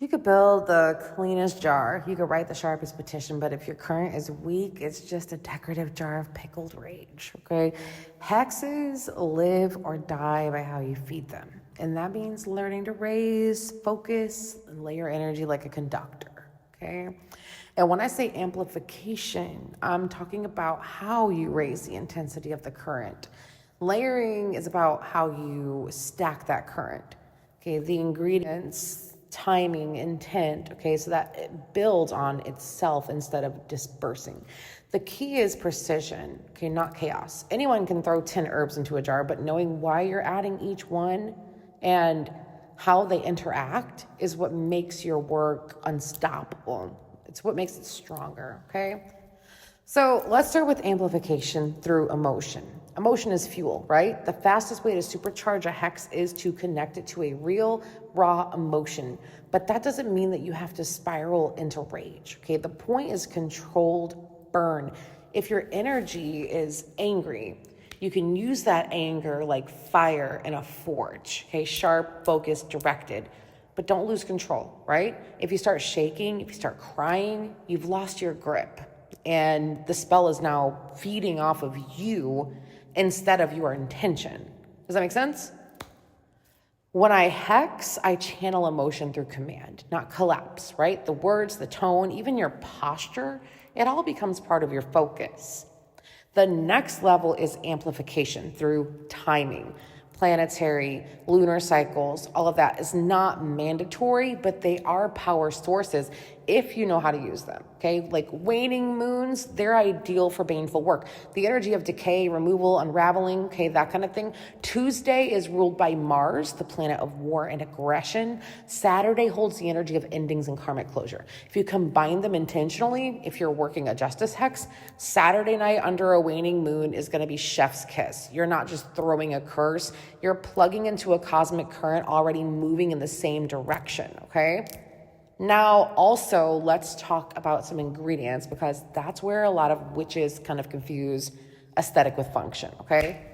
You could build the cleanest jar. You could write the sharpest petition, but if your current is weak, it's just a decorative jar of pickled rage, okay? Hexes live or die by how you feed them. And that means learning to raise, focus, and lay your energy like a conductor, okay? And when I say amplification, I'm talking about how you raise the intensity of the current. Layering is about how you stack that current, okay? The ingredients, timing, intent, okay, so that it builds on itself instead of dispersing. The key is precision, okay, not chaos. Anyone can throw 10 herbs into a jar, but knowing why you're adding each one and how they interact is what makes your work unstoppable. It's what makes it stronger, okay? So let's start with amplification through emotion. Emotion is fuel, right? The fastest way to supercharge a hex is to connect it to a real, raw emotion. But that doesn't mean that you have to spiral into rage, okay? The point is controlled burn. If your energy is angry, you can use that anger like fire in a forge, okay? Sharp, focused, directed. But don't lose control, right? If you start shaking, if you start crying, you've lost your grip. And the spell is now feeding off of you instead of your intention. Does that make sense? When I hex, I channel emotion through command, not collapse, right? The words, the tone, even your posture, it all becomes part of your focus. The next level is amplification through timing. Planetary, lunar cycles, all of that is not mandatory, but they are power sources if you know how to use them, okay? Like waning moons, they're ideal for baneful work. The energy of decay, removal, unraveling, okay, that kind of thing. Tuesday is ruled by Mars, the planet of war and aggression. Saturday holds the energy of endings and karmic closure. If you combine them intentionally, if you're working a justice hex, Saturday night under a waning moon is gonna be chef's kiss. You're not just throwing a curse, you're plugging into a cosmic current already moving in the same direction, okay? Now, also, let's talk about some ingredients because that's where a lot of witches kind of confuse aesthetic with function, okay?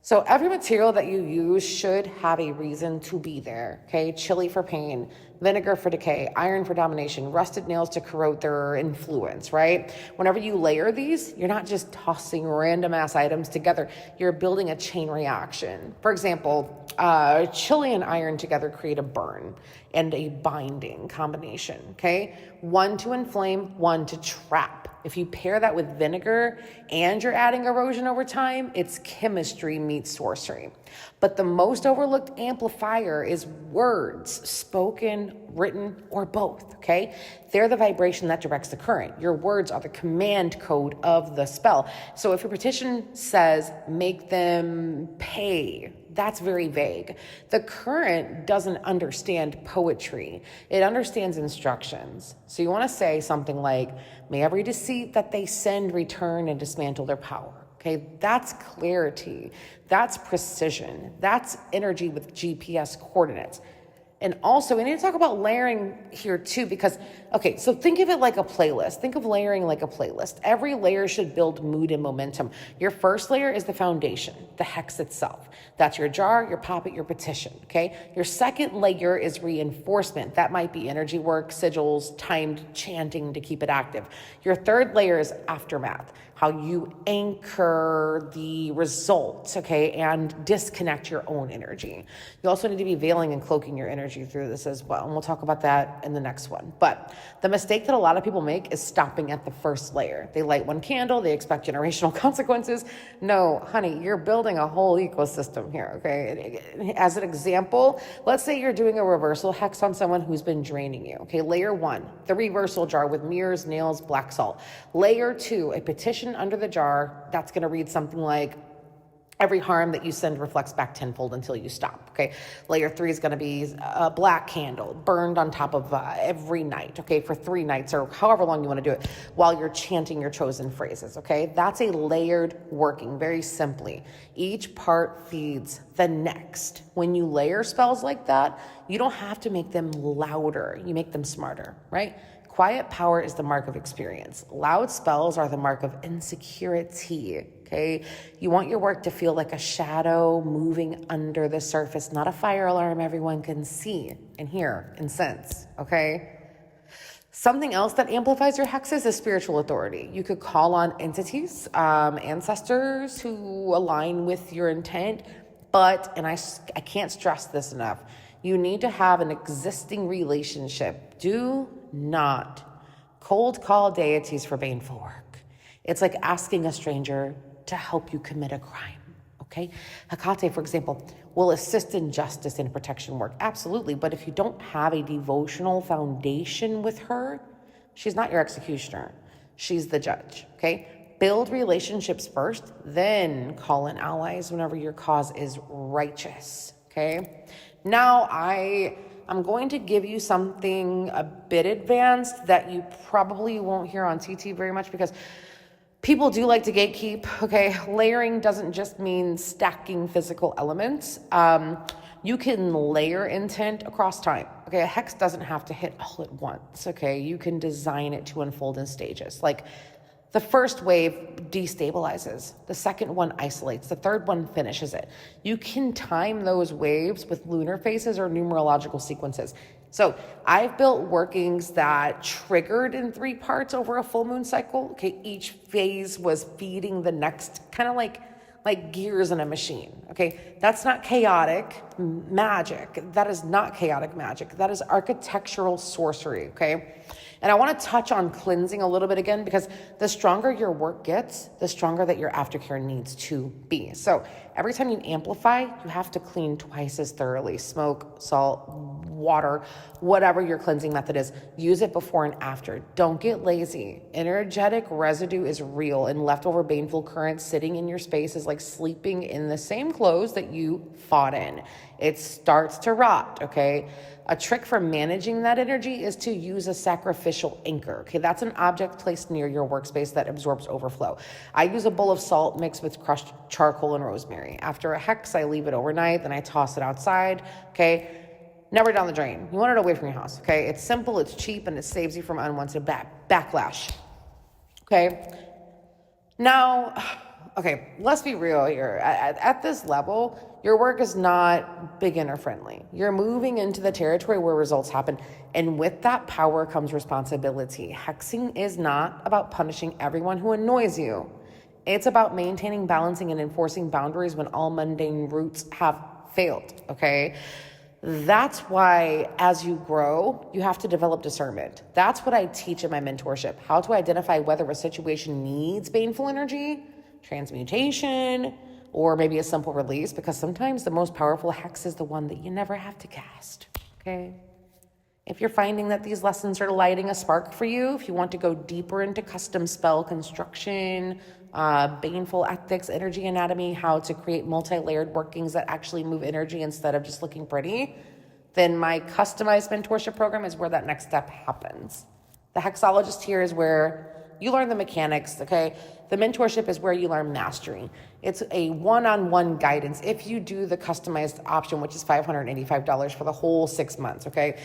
So every material that you use should have a reason to be there, okay? Chili for pain, vinegar for decay, iron for domination, rusted nails to corrode their influence, right? Whenever you layer these, you're not just tossing random ass items together, you're building a chain reaction. For example, chili and iron together create a burn and a binding combination, okay? One to inflame, one to trap. If you pair that with vinegar and you're adding erosion over time, it's chemistry meets sorcery. But the most overlooked amplifier is words, spoken, written, or both, okay? They're the vibration that directs the current. Your words are the command code of the spell. So if your petition says, make them pay, that's very vague. The current doesn't understand poetry. It understands instructions. So you want to say something like, may every deceit that they send return and dismantle their power. Okay, that's clarity. That's precision. That's energy with GPS coordinates. And also, we need to talk about layering here too, because, okay, so think of it like a playlist. Think of layering like a playlist. Every layer should build mood and momentum. Your first layer is the foundation, the hex itself. That's your jar, your poppet, your petition, okay? Your second layer is reinforcement. That might be energy work, sigils, timed chanting to keep it active. Your third layer is aftermath, how you anchor the results, okay, and disconnect your own energy. You also need to be veiling and cloaking your energy through this as well. And we'll talk about that in the next one. But the mistake that a lot of people make is stopping at the first layer. They light one candle, they expect generational consequences. No, honey, you're building a whole ecosystem here, okay? As an example, let's say you're doing a reversal hex on someone who's been draining you, okay? Layer one, the reversal jar with mirrors, nails, black salt. Layer two, a petition under the jar that's gonna read something like, every harm that you send reflects back tenfold until you stop, okay? Layer three is gonna be a black candle burned on top of every night, okay? For 3 nights or however long you wanna do it while you're chanting your chosen phrases, okay? That's a layered working, very simply. Each part feeds the next. When you layer spells like that, you don't have to make them louder, you make them smarter, right? Quiet power is the mark of experience. Loud spells are the mark of insecurity, okay? You want your work to feel like a shadow moving under the surface, not a fire alarm everyone can see and hear and sense, okay? Something else that amplifies your hexes is spiritual authority. You could call on entities, ancestors who align with your intent, but, and I can't stress this enough, you need to have an existing relationship. Do not cold call deities for baneful work. It's like asking a stranger to help you commit a crime. Okay? Hecate, for example, will assist in justice and protection work. Absolutely. But if you don't have a devotional foundation with her, she's not your executioner. She's the judge. Okay? Build relationships first, then call in allies whenever your cause is righteous. Okay? Now I'm going to give you something a bit advanced that you probably won't hear on TT very much because people do like to gatekeep, okay? Layering doesn't just mean stacking physical elements. You can layer intent across time, okay? A hex doesn't have to hit all at once, okay? You can design it to unfold in stages. Like the first wave destabilizes, the second one isolates, the third one finishes it. You can time those waves with lunar phases or numerological sequences. So I've built workings that triggered in 3 parts over a full moon cycle. Okay, each phase was feeding the next, kind of like gears in a machine. Okay, that's not chaotic magic. That is not chaotic magic. That is architectural sorcery. Okay. And I want to touch on cleansing a little bit again, because the stronger your work gets, the stronger that your aftercare needs to be. So every time you amplify, you have to clean twice as thoroughly. Smoke, salt, water, whatever your cleansing method is, use it before and after. Don't get lazy. Energetic residue is real, and leftover baneful currents sitting in your space is like sleeping in the same clothes that you fought in. It starts to rot, okay? A trick for managing that energy is to use a sacrificial anchor. Okay, that's an object placed near your workspace that absorbs overflow. I use a bowl of salt mixed with crushed charcoal and rosemary. After a hex, I leave it overnight, then I toss it outside. Okay, never down the drain. You want it away from your house. Okay, it's simple, it's cheap, and it saves you from unwanted backlash. Okay, now, okay, let's be real here. At this level, your work is not beginner friendly. You're moving into the territory where results happen. And with that power comes responsibility. Hexing is not about punishing everyone who annoys you. It's about maintaining, balancing, and enforcing boundaries when all mundane routes have failed, okay? That's why as you grow, you have to develop discernment. That's what I teach in my mentorship, how to identify whether a situation needs baneful energy, transmutation, or maybe a simple release, because sometimes the most powerful hex is the one that you never have to cast, okay? If you're finding that these lessons are lighting a spark for you, if you want to go deeper into custom spell construction, baneful ethics, energy anatomy, how to create multi-layered workings that actually move energy instead of just looking pretty, then my customized mentorship program is where that next step happens. The hexologist here is where you learn the mechanics, okay? The mentorship is where you learn mastery. It's a one-on-one guidance if you do the customized option, which is $585 for the whole 6 months, okay?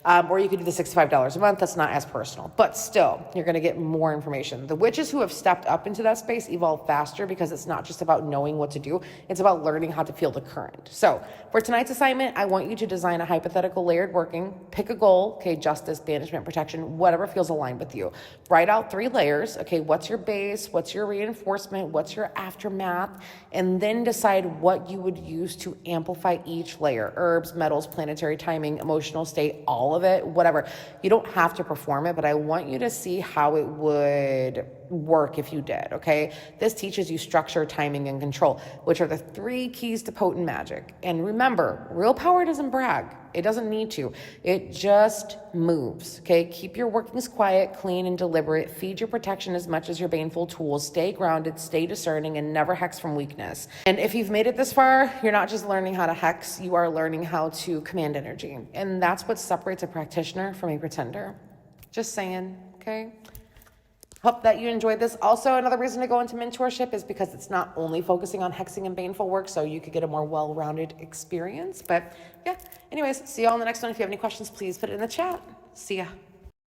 Or you could do the $65 a month. That's not as personal, but still, you're gonna get more information. The witches who have stepped up into that space evolve faster because it's not just about knowing what to do, it's about learning how to feel the current. So for tonight's assignment, I want you to design a hypothetical layered working, pick a goal, okay, justice, banishment, protection, whatever feels aligned with you. Write out 3 layers, okay, what's your base, what's your reinforcement, what's your aftermath, and then decide what you would use to amplify each layer. Herbs, metals, planetary timing, emotional state, all of it, whatever. You don't have to perform it, but I want you to see how it would work if you did, okay? This teaches you structure, timing, and control, which are the 3 keys to potent magic. And remember, real power doesn't brag. It doesn't need to. It just moves, okay? Keep your workings quiet, clean, and deliberate. Feed your protection as much as your baneful tools. Stay grounded, stay discerning, and never hex from weakness. And if you've made it this far, you're not just learning how to hex, you are learning how to command energy. And that's what separates a practitioner from a pretender. Just saying, okay? Hope that you enjoyed this. Also, another reason to go into mentorship is because it's not only focusing on hexing and baneful work, so you could get a more well-rounded experience. But yeah, anyways, see you all in the next one. If you have any questions, please put it in the chat. See ya.